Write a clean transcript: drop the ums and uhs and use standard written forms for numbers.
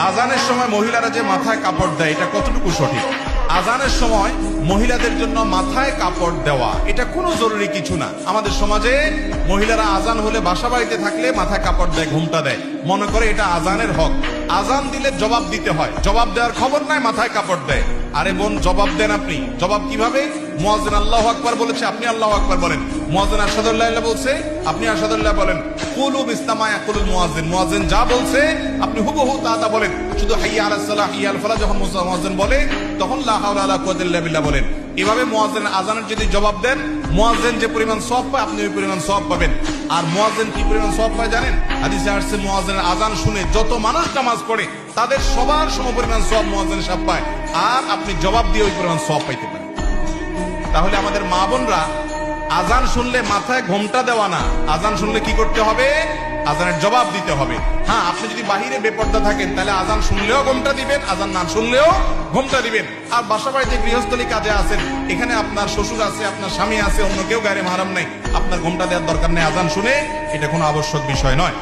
আজানের সময় মহিলারা যে মাথায় কাপড় দেয় এটা কতটুকু সঠিক? আজানের সময় মহিলাদের জন্য মাথায় কাপড় দেওয়া এটা কোনো জরুরি কিছু না। আমাদের সমাজে মহিলারা আজান হলে বাসা বাড়িতে থাকলে মাথায় কাপড় দেয়, ঘুমটা দেয়, মনে করে এটা আজানের হক। আজান দিলে জবাব দিতে হয়, জবাব দেওয়ার খবর নাই, মাথায় কাপড় দেয়। আরে বোন, জবাব দেন আপনি। জবাব কিভাবে? মুয়াজ্জিন আল্লাহু আকবার বলেছে, আপনি আল্লাহু আকবার বলেন। মুয়াজ্জিন আশহাদুল্লাহ ইল্লাল্লাহ বলছে, আপনি আশহাদুল্লাহ বলেন। কুলু বিসলামা ইয়াকুলুল মুয়াজ্জিন, মুয়াজ্জিন যা বলছে আপনি হুবহু তা বলেন। শুধু হাইয়া আলাস সালাহ, হাইয়া আল ফালাহ যখন মুয়াজ্জিন বলে তখন লা হাওলা ওয়ালা কুওয়াতা ইল্লা বিল্লাহ বলেন। এভাবে মুয়াজ্জিন আজানের যদি জবাব দেন, মুয়াজ্জিন যে পরিমাণ সওয়াব পায় আপনি ওই পরিমাণ সওয়াব পাবেন। আর মুয়াজ্জিন কি পরিমাণ সওয়াব পায় জানেন? হাদিসে আসছে মুয়াজ্জিনের আজান শুনে যত মানুষ নামাজ পড়ে তাদের সবার সমপরিমাণ সওয়াব মুয়াজ্জিন সাহেব পায়, আর আপনি জবাব দিয়ে ওই পরিমাণ সওয়াব পাইতে পারেন। তাহলে আমাদের মা বোনরা আজান শুনলে মাথায় ঘোমটা দেওয়া না, আজান শুনলে কি করতে হবে? আজানের জবাব দিতে হবে। হ্যাঁ, আপনি যদি বাহিরে বেপর্দা থাকেন তাহলে আজান শুনলেও ঘোমটা দিবেন, আজান না শুনলেও ঘোমটা দিবেন। আর বাসা বাড়িতে গৃহস্থলী কাজে আছেন, এখানে আপনার শ্বশুর আছে, আপনার স্বামী আছে, অন্য কেউ গায়ে মাহারাম নাই, আপনার ঘোমটা দেওয়ার দরকার নেই। আজান শুনে এটা কোনো আবশ্যক বিষয় নয়।